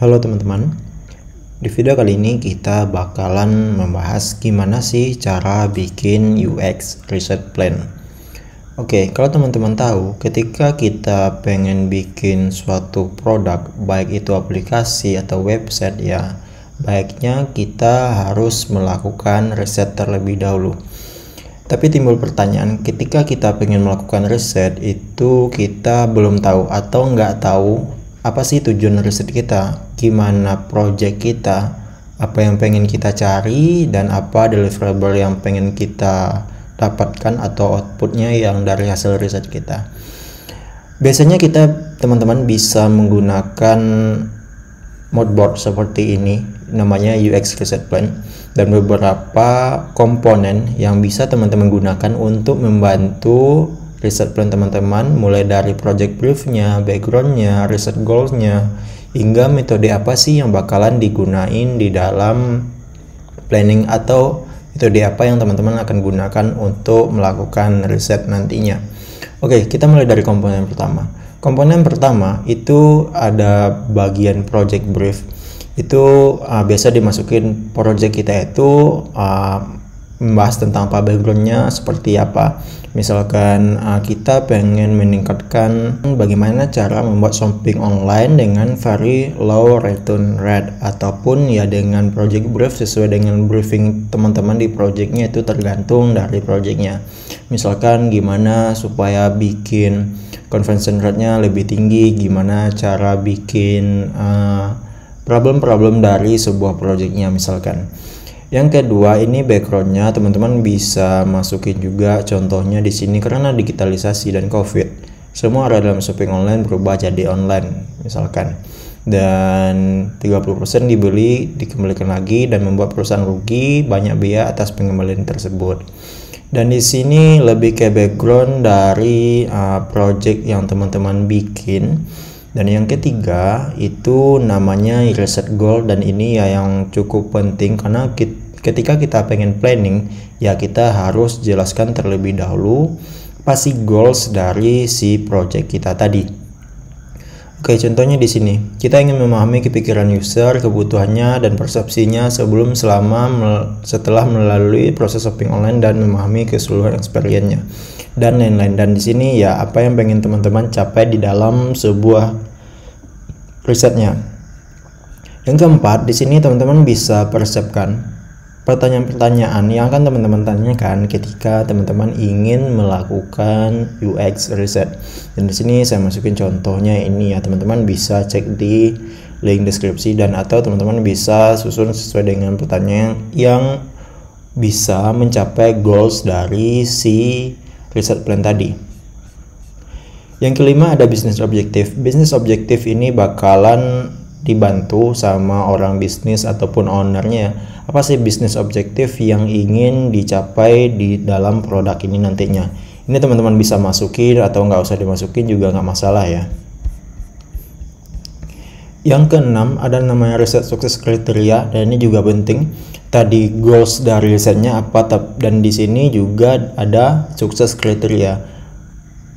Halo teman-teman, di video kali ini kita bakalan membahas gimana sih cara bikin UX Research Plan. Oke, kalau teman-teman tahu, ketika kita pengen bikin suatu produk, baik itu aplikasi atau website ya, baiknya kita harus melakukan riset terlebih dahulu. Tapi timbul pertanyaan, ketika kita pengen melakukan riset itu kita belum tahu atau nggak tahu apa sih tujuan riset kita, gimana project kita, apa yang pengen kita cari, dan apa deliverable yang pengen kita dapatkan atau outputnya yang dari hasil riset kita. Biasanya kita teman-teman bisa menggunakan moodboard seperti ini, namanya UX Research Plan, dan beberapa komponen yang bisa teman-teman gunakan untuk membantu research plan teman-teman, mulai dari project briefnya, backgroundnya, research goalsnya, hingga metode apa sih yang bakalan digunain di dalam planning atau metode apa yang teman-teman akan gunakan untuk melakukan riset nantinya. Oke, kita mulai dari komponen pertama. Komponen pertama itu ada bagian project brief. Itu biasa dimasukin project kita itu membahas tentang apa backgroundnya seperti apa. Misalkan kita pengen meningkatkan bagaimana cara membuat shopping online dengan very low return rate, ataupun ya dengan project brief sesuai dengan briefing teman-teman di projectnya, itu tergantung dari projectnya. Misalkan gimana supaya bikin conversion rate-nya lebih tinggi, gimana cara bikin problem-problem dari sebuah projectnya misalkan. Yang kedua, ini backgroundnya teman-teman bisa masukin juga, contohnya di sini karena digitalisasi dan COVID, semua ada dalam shopping online berubah jadi online misalkan, dan 30% dibeli dikembalikan lagi dan membuat perusahaan rugi banyak biaya atas pengembalian tersebut. Dan di sini lebih ke background dari project yang teman-teman bikin. Dan yang ketiga itu namanya research goal, dan ini ya yang cukup penting karena ketika kita pengen planning ya kita harus jelaskan terlebih dahulu pasti goals dari si project kita tadi. Oke, contohnya di sini kita ingin memahami kepikiran user, kebutuhannya dan persepsinya setelah melalui proses shopping online dan memahami keseluruhan experience-nya dan lain-lain. Dan di sini ya apa yang pengen teman-teman capai di dalam sebuah risetnya. Yang keempat, di sini teman-teman bisa persiapkan pertanyaan-pertanyaan yang akan teman-teman tanyakan ketika teman-teman ingin melakukan UX riset. Dan di sini saya masukin contohnya ini ya, teman-teman bisa cek di link deskripsi, dan atau teman-teman bisa susun sesuai dengan pertanyaan yang bisa mencapai goals dari si research plan tadi. Yang kelima ada business objective. Business objective ini bakalan dibantu sama orang bisnis ataupun ownernya. Apa sih business objective yang ingin dicapai di dalam produk ini nantinya? Ini teman-teman bisa masukin atau nggak usah dimasukin juga nggak masalah ya. Yang keenam ada namanya riset sukses kriteria, dan ini juga penting. Tadi goals dari risetnya apa, dan di sini juga ada sukses kriteria.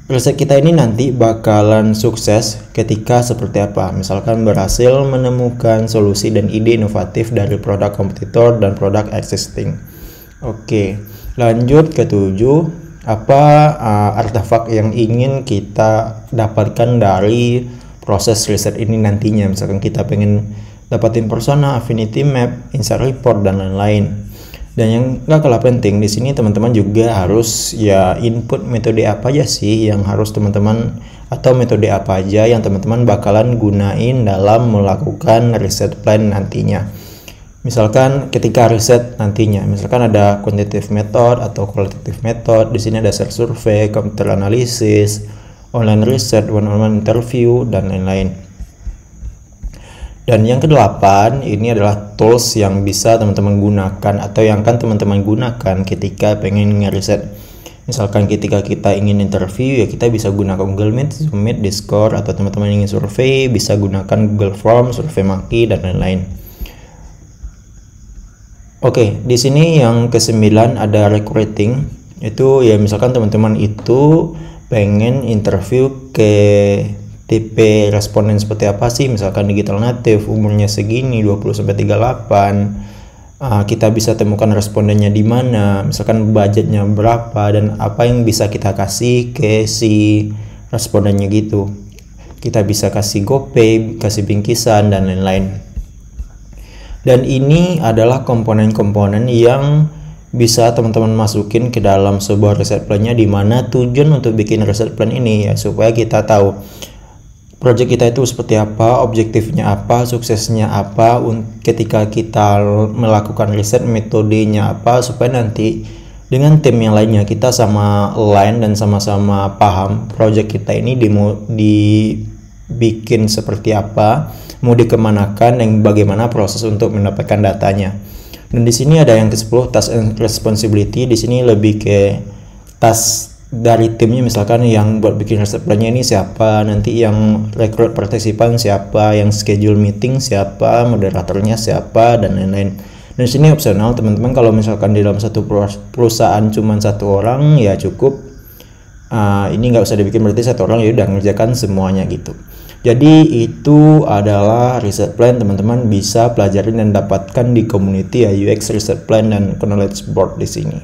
Riset kita ini nanti bakalan sukses ketika seperti apa? Misalkan berhasil menemukan solusi dan ide inovatif dari produk kompetitor dan produk existing. Oke, lanjut ke 7. Apa artefak yang ingin kita dapatkan dari proses riset ini nantinya? Misalkan kita pengen dapatin persona, affinity map, insight report, dan lain-lain. Dan yang gak kalah penting di sini teman-teman juga harus ya input metode apa aja sih yang harus teman-teman, atau metode apa aja yang teman-teman bakalan gunain dalam melakukan riset plan nantinya. Misalkan ketika riset nantinya, misalkan ada quantitative method atau qualitative method, di sini ada search survey, computer analysis, online research, one-on-one interview, dan lain-lain. Dan yang kedelapan ini adalah tools yang bisa teman-teman gunakan atau yang akan teman-teman gunakan ketika pengen ngeriset. Misalkan ketika kita ingin interview ya kita bisa gunakan Google Meet, Zoom Meet, Discord, atau teman-teman ingin survei bisa gunakan Google Form, SurveyMonkey, dan lain-lain. Oke, di sini yang ke-9 ada recruiting. Itu ya misalkan teman-teman itu pengen interview ke tipe responden seperti apa sih, misalkan digital native, umurnya segini, 20-38. Kita bisa temukan respondennya di mana, misalkan budgetnya berapa, dan apa yang bisa kita kasih ke si respondennya gitu. Kita bisa kasih GoPay, kasih bingkisan, dan lain-lain. Dan ini adalah komponen-komponen yang bisa teman-teman masukin ke dalam sebuah reset plan-nya, di mana tujuan untuk bikin reset plan ini ya supaya kita tahu project kita itu seperti apa, objektifnya apa, suksesnya apa, ketika kita melakukan riset metodenya apa, supaya nanti dengan tim yang lainnya kita sama align dan sama-sama paham project kita ini dibikin seperti apa, mau dikemanakan, dan bagaimana proses untuk mendapatkan datanya. Dan di sini ada yang ke-10, task and responsibility. Di sini lebih ke task dari timnya, misalkan yang buat bikin reset plan-nya ini siapa, nanti yang rekrut partisipan siapa, yang schedule meeting siapa, moderatornya siapa, dan lain-lain. Dan di sini opsional teman-teman, kalau misalkan di dalam satu perusahaan cuma satu orang ya cukup. Ini nggak usah dibikin, berarti satu orang ya udah ngerjakan semuanya gitu. Jadi itu adalah reset plan, teman-teman bisa pelajarin dan dapatkan di community ya, UX reset plan dan knowledge board di sini.